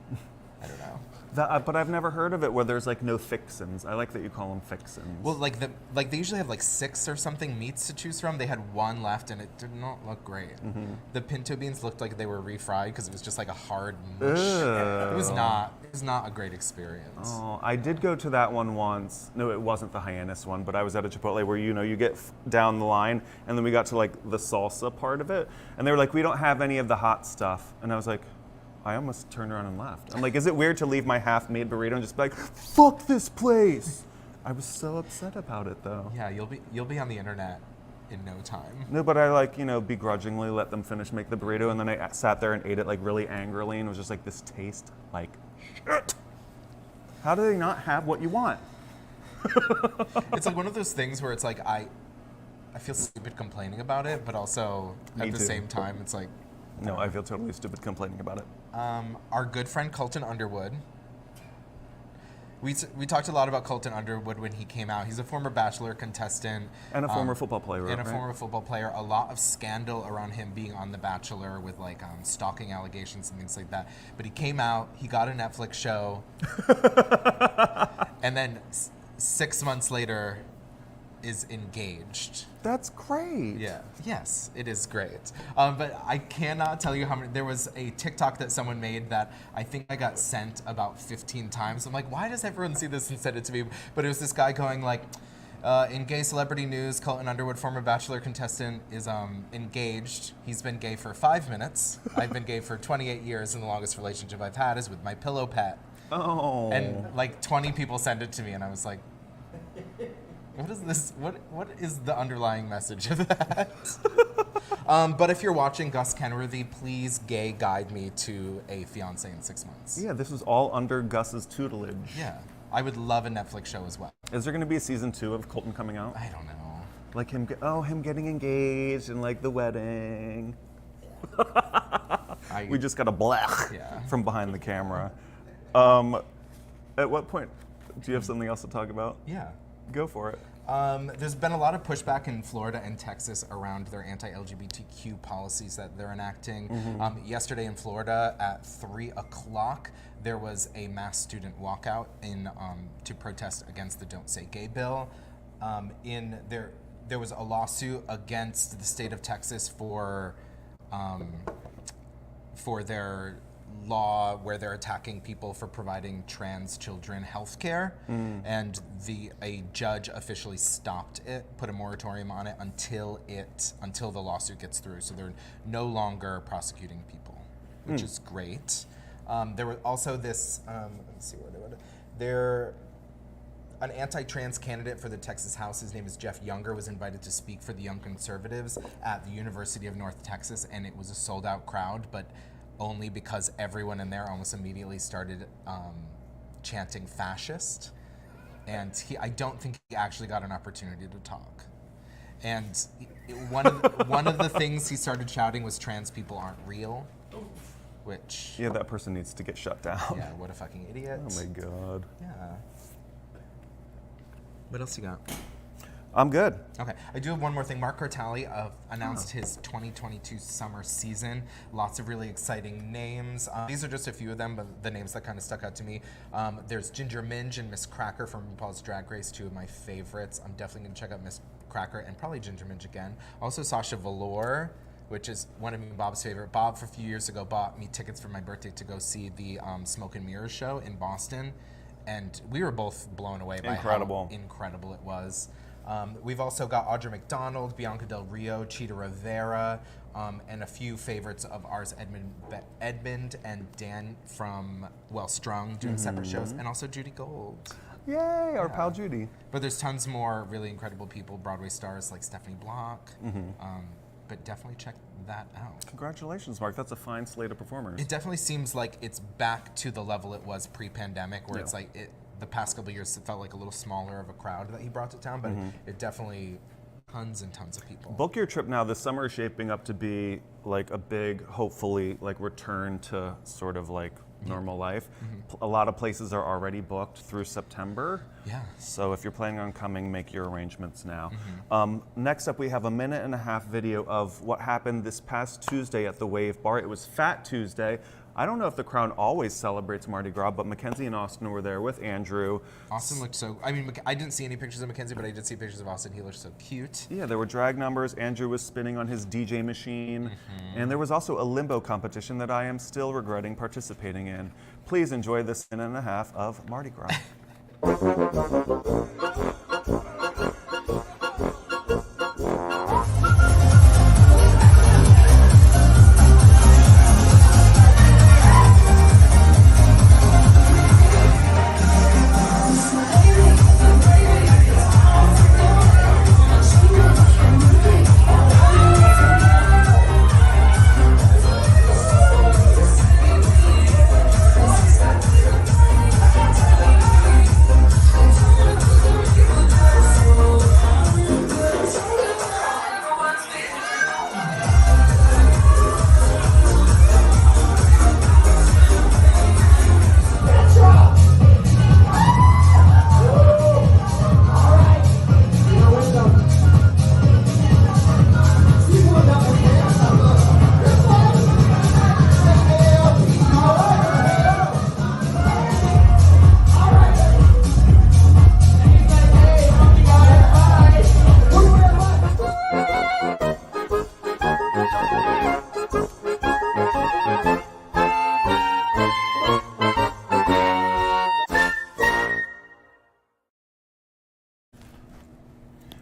I don't know. But I've never heard of it where there's like no fixins. I like that you call them fixins. Well, they usually have like 6 or something meats to choose from. They had 1 left, and it did not look great. The pinto beans looked like they were refried because it was just like a hard mush. It was not a great experience. Oh, I did go to that one once. No, it wasn't the Hyannis one, but I was at a Chipotle where, you get down the line, and then we got to like the salsa part of it, and they were like, we don't have any of the hot stuff. And I was like, I almost turned around and left. I'm like, is it weird to leave my half-made burrito and just be like, fuck this place? I was so upset about it though. Yeah, you'll be on the internet in no time. No, but I like, begrudgingly let them make the burrito, and then I sat there and ate it like really angrily, and was just like, this tastes like shit. How do they not have what you want? It's like one of those things where it's like I feel stupid complaining about it, but also Me at the too. same time, it's like, No, I feel totally stupid complaining about it. our good friend Colton Underwood. We talked a lot about Colton Underwood when he came out. He's a former Bachelor contestant. And a former football player, And a right? former football player. A lot of scandal around him being on The Bachelor with like stalking allegations and things like that. But he came out, he got a Netflix show, and then 6 months later is engaged. That's great. Yeah. Yes, it is great. But I cannot tell you how many. There was a TikTok that someone made that I think I got sent about 15 times. I'm like, why does everyone see this and send it to me? But it was this guy going like, in gay celebrity news, Colton Underwood, former Bachelor contestant, is engaged. He's been gay for 5 minutes. I've been gay for 28 years, and the longest relationship I've had is with my pillow pet. Oh. And like 20 people sent it to me, and I was like, what is this? What is the underlying message of that? But if you're watching Gus Kenworthy, please gay guide me to a fiance in 6 months. Yeah, this was all under Gus's tutelage. Yeah. I would love a Netflix show as well. Is there going to be a season 2 of Colton coming out? I don't know. Like him getting engaged and like the wedding. We just got a blech Yeah. from behind the camera. At what point, do you have something else to talk about? Yeah. Go for it. There's been a lot of pushback in Florida and Texas around their anti-LGBTQ policies that they're enacting. Yesterday in Florida at 3 o'clock, there was a mass student walkout to protest against the Don't Say Gay bill. There was a lawsuit against the state of Texas for their law where they're attacking people for providing trans children health care, and a judge officially stopped it, put a moratorium on it until the lawsuit gets through. So they're no longer prosecuting people, which is great. There was also this. Let me see where they were. An anti-trans candidate for the Texas House, his name is Jeff Younger, was invited to speak for the Young Conservatives at the University of North Texas, and it was a sold-out crowd, but only because everyone in there almost immediately started chanting fascist. And I don't think he actually got an opportunity to talk. And one of the things he started shouting was trans people aren't real, which, Yeah, that person needs to get shut down. yeah, what a fucking idiot. Oh my god. Yeah. What else you got? I'm good. Okay, I do have one more thing. Mark Cortali announced his 2022 summer season. Lots of really exciting names. These are just a few of them, but the names that kind of stuck out to me. There's Ginger Minge and Miss Cracker from RuPaul's Drag Race, two of my favorites. I'm definitely going to check out Miss Cracker and probably Ginger Minge again. Also Sasha Velour, which is one of me and Bob's favorite. Bob, for a few years ago, bought me tickets for my birthday to go see the Smoke and Mirrors show in Boston. And we were both blown away by how incredible it was. We've also got Audra McDonald, Bianca Del Rio, Cheetah Rivera, and a few favorites of ours, Edmund and Dan from Well Strung, doing separate shows, and also Judy Gold. Yay, our pal Judy. But there's tons more really incredible people, Broadway stars like Stephanie Block. But definitely check that out. Congratulations, Mark. That's a fine slate of performers. It definitely seems like it's back to the level it was pre-pandemic, where it's like the past couple of years it felt like a little smaller of a crowd that he brought to town, but it definitely tons and tons of people. Book your trip now. This summer is shaping up to be like a big, hopefully, like return to sort of like normal life. A lot of places are already booked through September. Yeah. So if you're planning on coming, make your arrangements now. Next up, we have a 1.5-minute video of what happened this past Tuesday at the Wave Bar. It was Fat Tuesday. I don't know if the Crown always celebrates Mardi Gras, but Mackenzie and Austin were there with Andrew. Austin looked so, I mean, I didn't see any pictures of Mackenzie, but I did see pictures of Austin. He looked so cute. Yeah, there were drag numbers. Andrew was spinning on his DJ machine. And there was also a limbo competition that I am still regretting participating in. Please enjoy this 1.5 of Mardi Gras.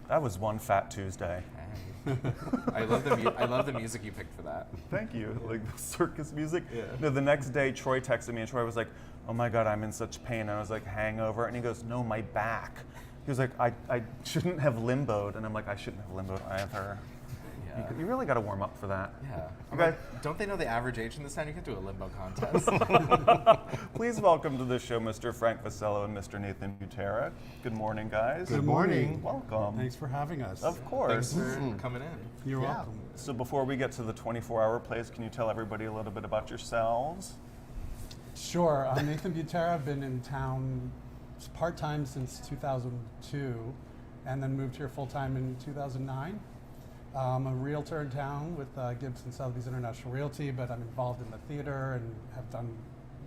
That was one Fat Tuesday. I love the music you picked for that. Thank you. Like the circus music. No, the next day, Troy texted me, and Troy was like, "Oh my God, I'm in such pain." And I was like, "Hangover?" And he goes, "No, my back." He was like, I shouldn't have limboed. And I'm like, I shouldn't have limboed either. Yeah. You really got to warm up for that. Yeah. Okay. Don't they know the average age in this town? You can do a limbo contest. Please welcome to the show Mr. Frank Vasello and Mr. Nathan Butera. Good morning, guys. Good morning. Welcome. Thanks for having us. Of course. Thanks for coming in. You're welcome. So before we get to the 24-hour plays, can you tell everybody a little bit about yourselves? Sure. I'm Nathan Butera. I've been in town part-time since 2002 and then moved here full-time in 2009. I'm a realtor in town with Gibson Sotheby's International Realty, but I'm involved in the theater and have done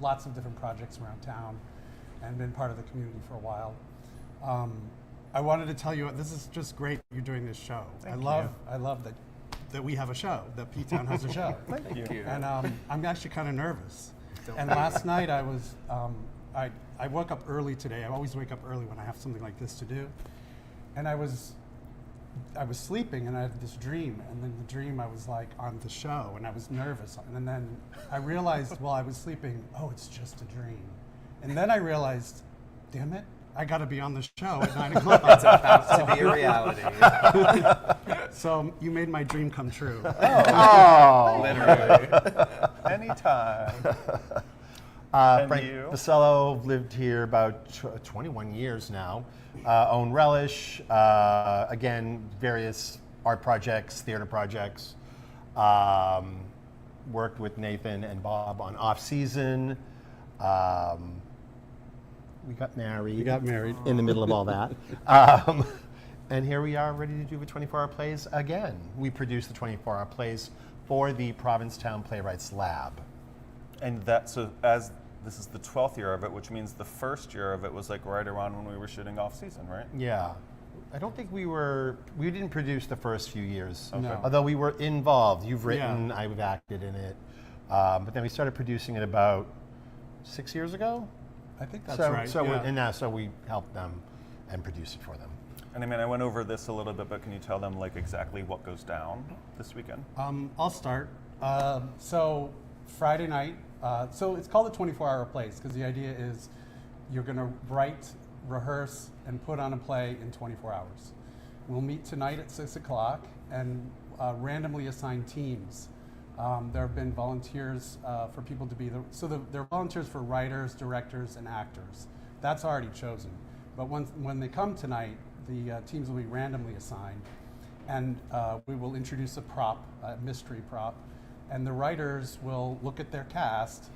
lots of different projects around town and been part of the community for a while. I wanted to tell you, this is just great you're doing this show. I love that we have a show, that P-Town has a show. Thank you. And I'm actually kind of nervous. And last night I was, I woke up early today. I always wake up early when I have something like this to do. And I was sleeping and I had this dream, and then the dream I was like on the show and I was nervous, and then I realized while I was sleeping, oh, it's just a dream. And then I realized, damn it, I gotta be on the show at 9 o'clock. It's about to be a reality. So you made my dream come true. Oh, Literally. Anytime. Frank you? Vasello, lived here about 21 years now. Own Relish, again, various art projects, theater projects. Worked with Nathan and Bob on Off Season. We got married. We got married. In the middle of all that. And here we are ready to do the 24-hour plays again. We produced the 24-hour plays for the Provincetown Playwrights Lab. And that, so as this is the 12th year of it, which means the first year of it was like right around when we were shooting off season, right? Yeah. I don't think we didn't produce the first few years. No. Although we were involved. You've written, Yeah. I've acted in it. But then we started producing it about 6 years ago. I think that's so, right. So yeah. so we helped them and produced it for them. And I mean, I went over this a little bit, but can you tell them like exactly what goes down this weekend? I'll start. So Friday night, so it's called the 24-hour plays because the idea is you're going to write, rehearse, and put on a play in 24 hours. We'll meet tonight at 6 o'clock and randomly assign teams. There have been volunteers for people to be there are volunteers for writers, directors, and actors. That's already chosen. But when they come tonight, the teams will be randomly assigned, and we will introduce a prop, a mystery prop, and the writers will look at their cast,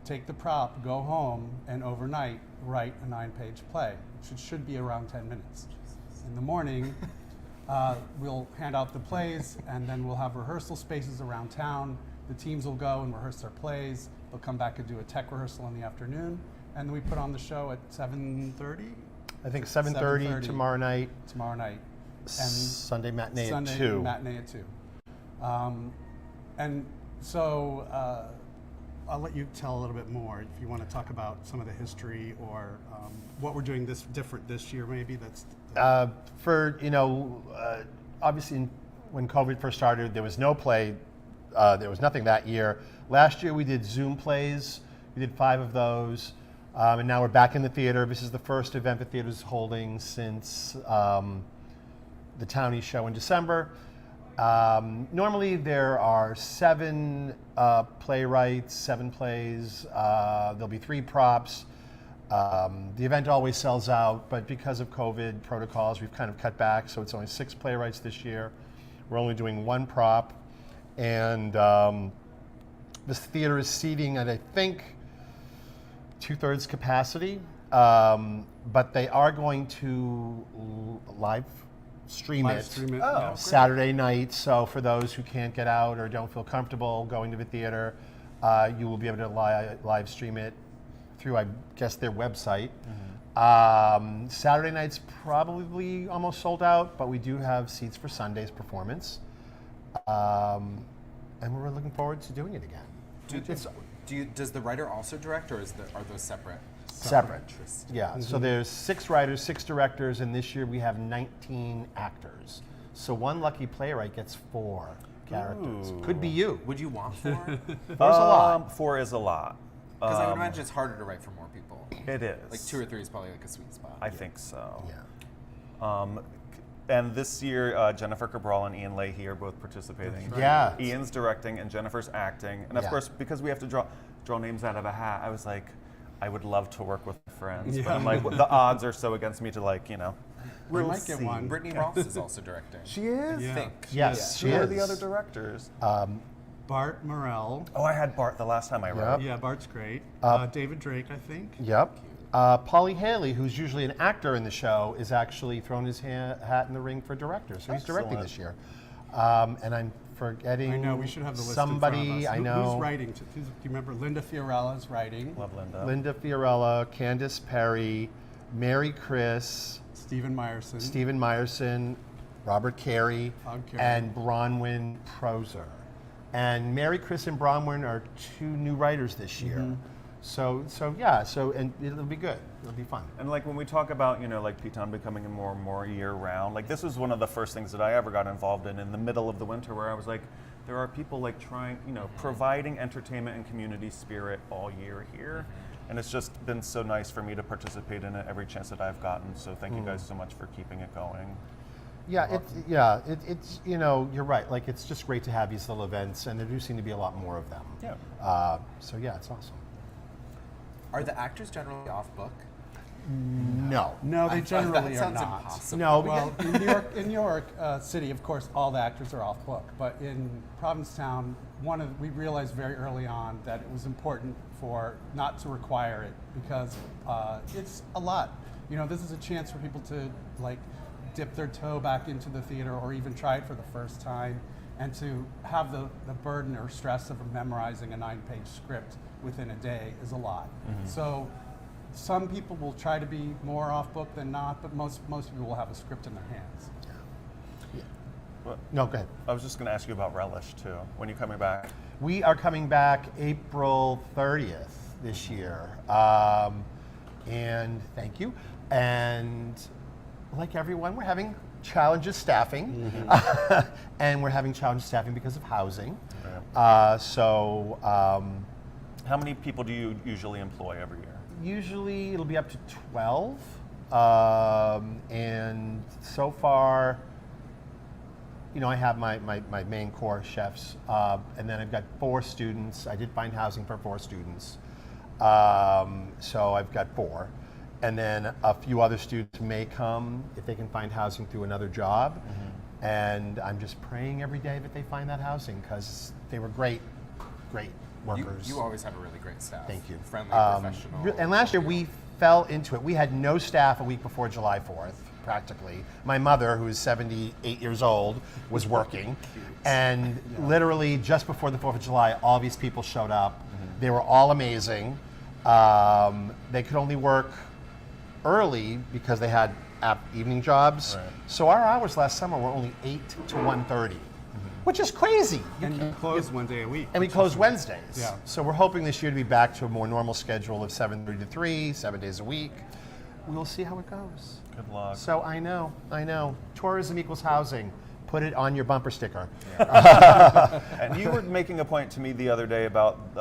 take the prop, go home, and overnight write a 9-page play, which should be around 10 minutes. In the morning, we'll hand out the plays, and then we'll have rehearsal spaces around town. The teams will go and rehearse their plays. They'll come back and do a tech rehearsal in the afternoon, and then we put on the show at 7:30. I think 7:30 tomorrow night. Tomorrow night. And Sunday matinee Sunday at 2. matinee at 2. And so I'll let you tell a little bit more if you want to talk about some of the history or what we're doing different this year. Maybe that's obviously when COVID first started, there was no play. There was nothing that year. Last year we did Zoom plays. We did 5 of those. And now we're back in the theater. This is the first event the theater's holding since the Townie show in December. Normally there are 7 playwrights, 7 plays. There'll be 3 props. The event always sells out, but because of COVID protocols, we've kind of cut back, so it's only 6 playwrights this year. We're only doing 1 prop, and this theater is seating at, I think, 2/3 capacity, but they are going to live stream it Yeah. Saturday night. So for those who can't get out or don't feel comfortable going to the theater, you will be able to live stream it through, I guess, their website. Saturday night's probably almost sold out, but we do have seats for Sunday's performance, and we're looking forward to doing it again. Does the writer also direct, or are those separate? Separate. Yeah. So there's 6 writers, 6 directors, and this year we have 19 actors. So one lucky playwright gets 4 characters. Ooh. Could be you. Would you want 4? 4's a lot. 4 is a lot. Because I would imagine it's harder to write for more people. It is. Like 2 or 3 is probably like a sweet spot. I think so. Yeah. And this year, Jennifer Cabral and Ian Leahy are both participating. right. Yeah. Ian's directing and Jennifer's acting. And of Yeah. course, because we have to draw names out of a hat, I was like, I would love to work with friends. But Yeah. I'm like, the odds are so against me to like, We we'll might get see. one. Brittany Ross is also directing. She is? Yeah. I think. Yes, Who she are is. the other directors? Bart Morell. Oh, I had Bart the last time I wrote. Yeah, Bart's great. David Drake, I think. Yep. Paulie Haley, who's usually an actor in the show, is actually throwing his hat in the ring for director. So he's directing Excellent. this year. And I'm forgetting I know, we should have the list somebody in front of us. I know. Who's writing? Do you remember Linda Fiorella's writing? Love Linda. Linda Fiorella, Candace Perry, Mary Chris, Stephen Meyerson. Stephen Meyerson, Robert Carey, Bob Carey. and Bronwyn Proser. And Mary Chris and Bronwyn are 2 new writers this year. Mm-hmm. So and it'll be good. It'll be fun. And like when we talk about, like P-Town becoming more and more year round, like this was one of the first things that I ever got involved in the middle of the winter where I was like, there are people like trying, providing entertainment and community spirit all year here. And it's just been so nice for me to participate in it every chance that I've gotten. So thank you guys so much for keeping it going. Yeah, it's you're right. Like it's just great to have these little events, and there do seem to be a lot more of them. Yeah. So yeah, it's awesome. Are the actors generally off book? No. No, they generally that are sounds not. impossible. No. Well, in New York City, of course, all the actors are off book. But in Provincetown, we realized very early on that it was important not to require it because it's a lot. This is a chance for people to dip their toe back into the theater or even try it for the first time, and to have the burden or stress of memorizing a 9-page script within a day is a lot. So some people will try to be more off book than not, but most people will have a script in their hands. No, go ahead. I was just going to ask you about Relish too. When are you coming back? We are coming back April 30th this year. And thank you. And like everyone, we're having challenges staffing. And we're having challenges staffing because of housing. How many people do you usually employ every year? Usually it'll be up to 12. And so far, you know, I have my main core chefs, and then I've got 4 students. I did find housing for 4 students. So I've got 4. And then a few other students may come if they can find housing through another job. And I'm just praying every day that they find that housing, because they were great workers. You always have a really great staff. Thank you. Friendly, professional. And last year we fell into it. We had no staff a week before July 4th, practically. My mother, who is 78 years old, was working. And literally just before the 4th of July, all these people showed up. They were all amazing. They could only work early because they had evening jobs. So our hours last summer were only 8 to 1:30. Which is crazy. And you close one day a week. And we close Wednesdays. Yeah. So we're hoping this year to be back to a more normal schedule of 7:30 to 3, 7 days a week. We'll see how it goes. Good luck. So I know. Tourism equals housing. Put it on your bumper sticker. And you were making a point to me the other day about,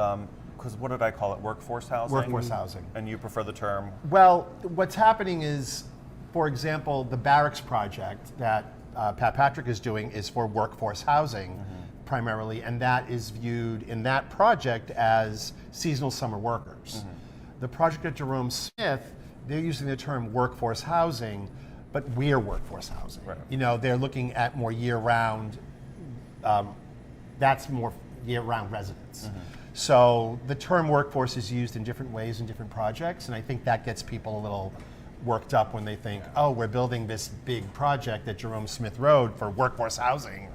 because what did I call it? Workforce housing? Workforce housing. And you prefer the term? Well, what's happening is, for example, the barracks project that Pat Patrick is doing is for workforce housing primarily, and that is viewed in that project as seasonal summer workers. The project at Jerome Smith, they're using the term workforce housing, but we're workforce housing. You know, they're looking at more year-round, that's more year-round residents. So the term workforce is used in different ways in different projects, and I think that gets people a little worked up when they think, oh, we're building this big project at Jerome Smith Road for workforce housing.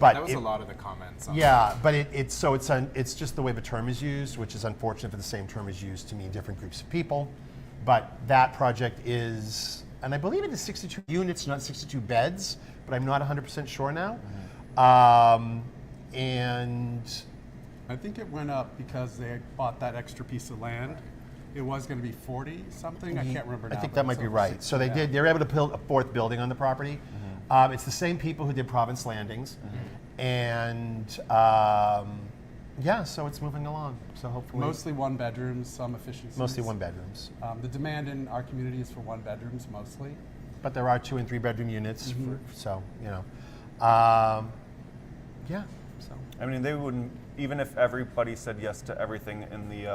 But that was a lot of the comments. On but it's just the way the term is used, which is unfortunate that the same term is used to mean different groups of people. But that project is, and I believe it is 62 units, not 62 beds, but I'm not 100% sure now. And I think it went up because they bought that extra piece of land. It was going to be 40 something. I can't remember now. I think but that might it's be over right. 60, So they were able to build a 4th building on the property. It's the same people who did Province Landings, and so it's moving along. So hopefully Mostly 1 bedrooms, some efficiencies. mostly 1 bedrooms, The demand in our community is for 1 bedrooms mostly. but there are 2 and 3 bedroom units. So So I mean, they wouldn't, even if everybody said yes to everything in the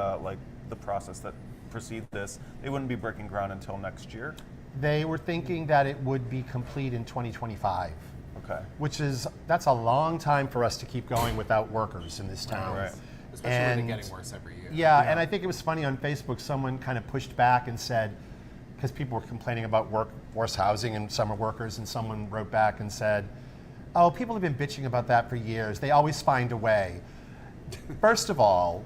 the process that precedes this, they wouldn't be breaking ground until next year. they were thinking that it would be complete in 2025. Okay. That's a long time for us to keep going without workers in this town. Right. especially with it getting worse every year. Yeah, and I think it was funny on Facebook, someone kind of pushed back and said, because people were complaining about workforce housing and summer workers, and someone wrote back and said, oh, people have been bitching about that for years. They always find a way. First of all,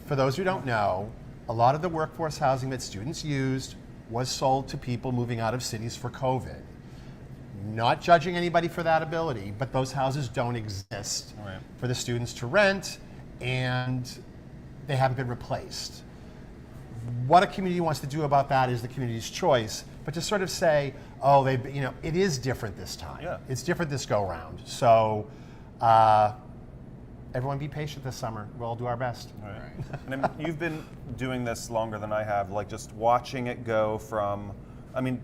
for those who don't know, a lot of the workforce housing that students used was sold to people moving out of cities for COVID. Not judging anybody for that ability, but those houses don't exist for the students to rent, and they haven't been replaced. What a community wants to do about that is the community's choice, but to sort of say, oh, it is different this time. Yeah. It's different this go round. So everyone be patient this summer. We'll all do our best. Right. And you've been doing this longer than I have, like just watching it go from,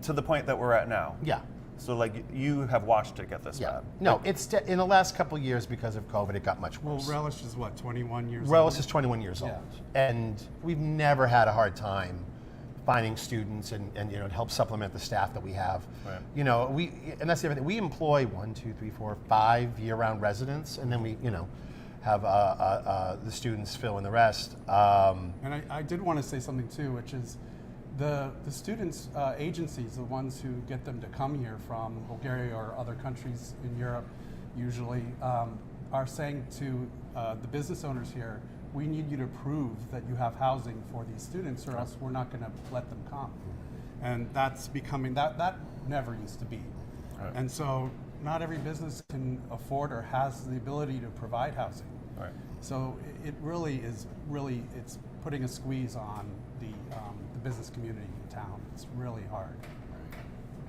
to the point that we're at now. Yeah. So like you have watched it get this Yeah. bad. No, it's in the last couple of years because of COVID, it got much Well, worse. Relish is what, 21 years old? Relish is 21 years old, Yeah. and we've never had a hard time finding students and to help supplement the staff that we have. Right. And that's the other thing. We employ 1, 2, 3, 4, 5 year-round residents, and then we have the students fill in the rest. And I did want to say something too, which is the students' agencies, the ones who get them to come here from Bulgaria or other countries in Europe, usually are saying to the business owners here, we need you to prove that you have housing for these students, or else we're not going to let them come. And that's becoming that never used to be. Right. And so not every business can afford or has the ability to provide housing. Right. So it really is it's putting a squeeze on the business community in town. It's really hard.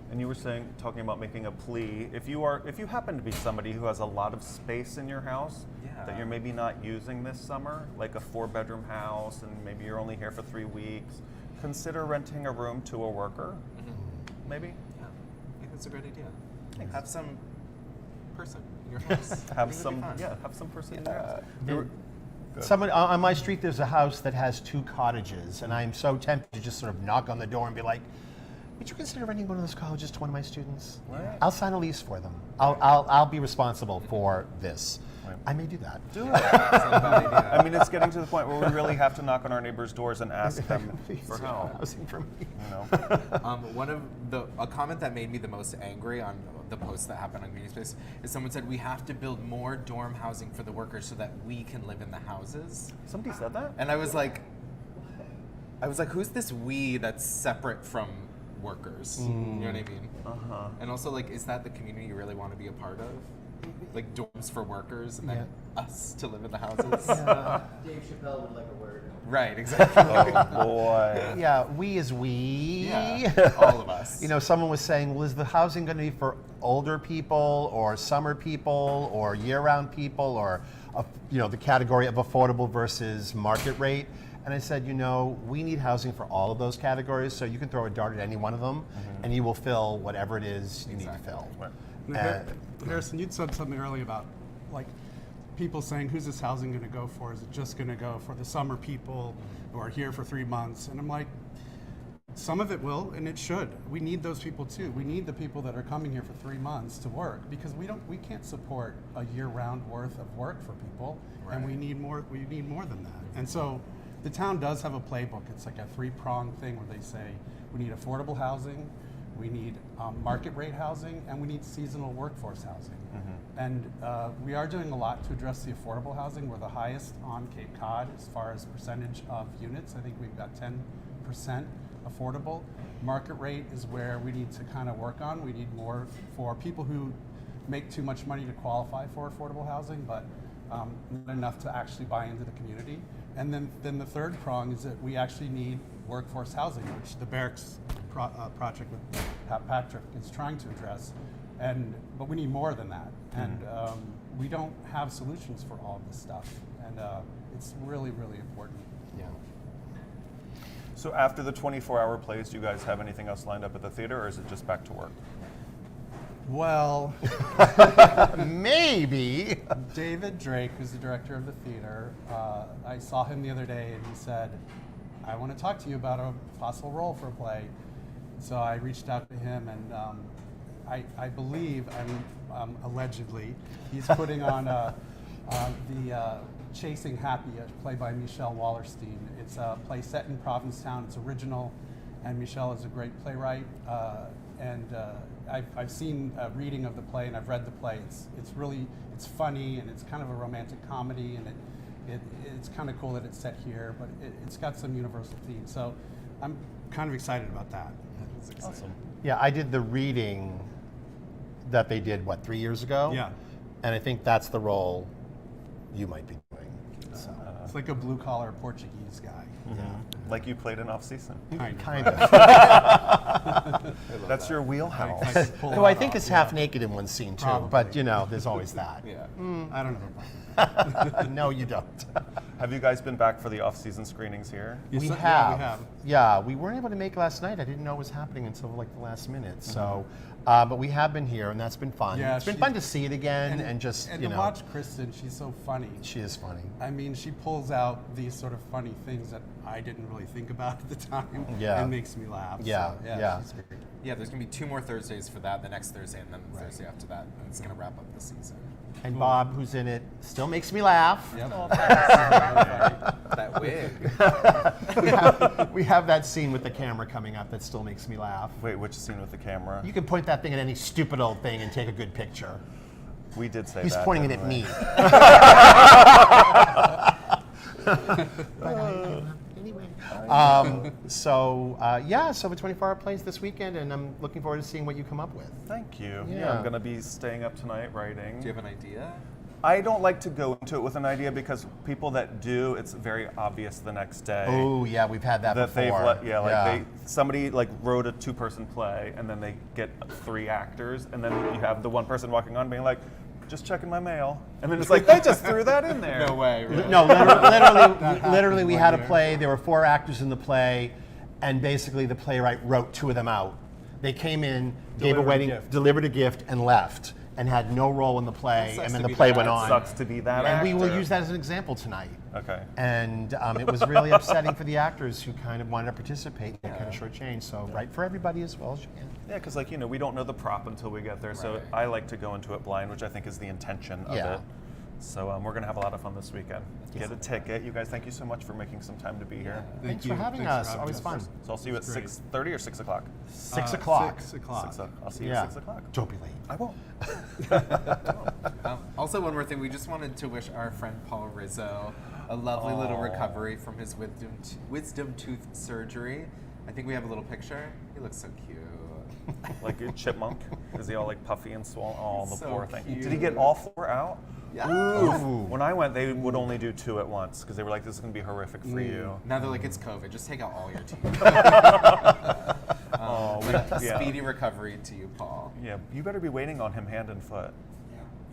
And you were talking about making a plea. If you happen to be somebody who has a lot of space in your house that you're maybe not using this summer, like a 4-bedroom house, and maybe you're only here for 3 weeks, consider renting a room to a worker. Maybe. Yeah, I think that's a great idea. Have some person in your house. Have some person in there. Someone on my street, there's a house that has 2 cottages, and I'm so tempted to just sort of knock on the door and be like, would you consider renting one of those cottages to one of my students? Right. I'll sign a lease for them. I'll be responsible for this. Right. I may do that. Do it. I mean, it's getting to the point where we really have to knock on our neighbors' doors and ask them for help. Housing for me. You know? A comment that made me the most angry on the post that happened on Green Space is someone said we have to build more dorm housing for the workers so that we can live in the houses. Somebody said that? And I was like, who's this we that's separate from workers? You know what I mean? Uh-huh. And also, like, is that the community you really want to be a part of? Like dorms for workers and then us to live in the houses? Dave Chappelle would like a word. Right, exactly. Oh boy. Yeah, we is we. Yeah, all of us. You know, someone was saying, well, is the housing going to be for older people or summer people or year-round people or, the category of affordable versus market rate? And I said, we need housing for all of those categories, so you can throw a dart at any one of them, and you will fill whatever it is you need to fill. Now, Harrison, you'd said something earlier about like people saying, who's this housing going to go for? Is it just going to go for the summer people who are here for 3 months? And I'm like, some of it will, and it should. We need those people too. We need the people that are coming here for 3 months to work, because we can't support a year-round worth of work for people, and we need more. We need more than that. And so the town does have a playbook. It's like a 3-pronged thing where they say we need affordable housing, we need market rate housing, and we need seasonal workforce housing. And we are doing a lot to address the affordable housing. We're the highest on Cape Cod as far as percentage of units. I think we've got 10% affordable. Market rate is where we need to kind of work on. We need more for people who make too much money to qualify for affordable housing, but not enough to actually buy into the community. And then the third prong is that we actually need workforce housing, which the Barracks project with Pat Patrick is trying to address. But we need more than that. And we don't have solutions for all of this stuff. And it's really, really important. Yeah. So after the 24-hour plays, do you guys have anything else lined up at the theater, or is it just back to work? Well, maybe. David Drake, who's the director of the theater, I saw him the other day and he said, I want to talk to you about a possible role for a play. So I reached out to him, and I believe, allegedly, he's putting on the Chasing Happy, a play by Michelle Wallerstein. It's a play set in Provincetown. It's original, and Michelle is a great playwright. I've seen a reading of the play, and I've read the play. It's funny, and it's kind of a romantic comedy, and it's kind of cool that it's set here, but it's got some universal themes. So I'm kind of excited about that. Awesome. Yeah, I did the reading that they did, 3 years ago? Yeah. And I think that's the role you might be doing. So. It's like a blue-collar Portuguese guy. Like you played in off-season. Kind of. That's your wheelhouse. I could pull Who I that think off, is half naked in one scene too, Probably. but there's always that. Yeah. I don't know. No, you don't. Have you guys been back for the off-season screenings here? Yes, We yeah, have. we have. Yeah, we weren't able to make last night. I didn't know it was happening until the last minute. So, but we have been here, and that's been fun. Yeah, it's been she- fun to see it again, and just to watch Kristen, she's so funny. she is funny. I mean, she pulls out these sort of funny things that I didn't really think about at the time. Yeah. And makes me laugh. Yeah, So, yeah. She's great. Yeah, there's gonna be 2 more Thursdays for that. The next Thursday and then the Thursday after that, and it's gonna wrap up the season. And Bob, who's in it, still makes me laugh. Yep. That wig. We have that scene with the camera coming up that still makes me laugh. Wait, which scene with the camera? You can point that thing at any stupid old thing and take a good picture. We did say He's that. pointing it at didn't me. we? But anyway. So the 24-hour plays this weekend, and I'm looking forward to seeing what you come up with. Thank you. Yeah. Yeah, I'm going to be staying up tonight writing. Do you have an idea? I don't like to go into it with an idea because people that do, it's very obvious the next day. Oh yeah, we've had that That before. somebody wrote a 2-person play and then they get 3 actors and then you have the one person walking on being like, just checking my mail, and then it's like they just threw that in there. No way. Really? No, literally, we had a play. There were 4 actors in the play, and basically the playwright wrote 2 of them out. They came in, gave a wedding, delivered a gift, and left, and had no role in the play. And then the play went on. Sucks to be that And we will actor. use that as an example tonight. Okay. And it was really upsetting for the actors who kind of wanted to participate and kind of shortchanged. So write for everybody as well as you can. Yeah, because we don't know the prop until we get there, so I like to go into it blind, which I think is the intention of it. So we're going to have a lot of fun this weekend. Get a ticket. You guys, thank you so much for making some time to be here. Thanks for having us. Always fun. So I'll see you at 6:30 or 6 o'clock? 6 o'clock. 6 o'clock. I'll see you at 6 o'clock. Don't be late. I won't. Also, one more thing. We just wanted to wish our friend Paul Rizzo a lovely little recovery from his wisdom tooth surgery. I think we have a little picture. He looks so cute. Like a chipmunk? Is he all like puffy and swollen? Oh, the So poor thing. cute. Did he get all 4 out? Yeah. Ooh. When I went, they would only do 2 at once because they were like, this is going to be horrific for you. Now they're like, it's COVID. Just take out all your teeth. Speedy recovery to you, Paul. Yeah, you better be waiting on him hand and foot.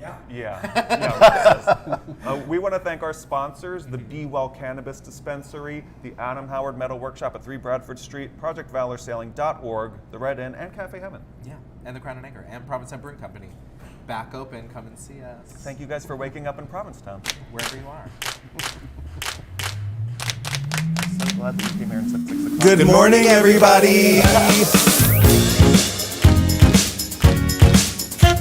Yeah. Yeah. We want to thank our sponsors, the Be Well Cannabis Dispensary, the Adam Howard Metal Workshop at 3 Bradford Street, ProjectValorSailing.org, the Red Inn, and Cafe Heaven. Yeah, and the Crown and Anchor, and Provincetown Brewing Company. Back open, come and see us. Thank you guys for waking up in Provincetown. Wherever you are. So glad that you came here and said 6 o'clock. Good morning, everybody.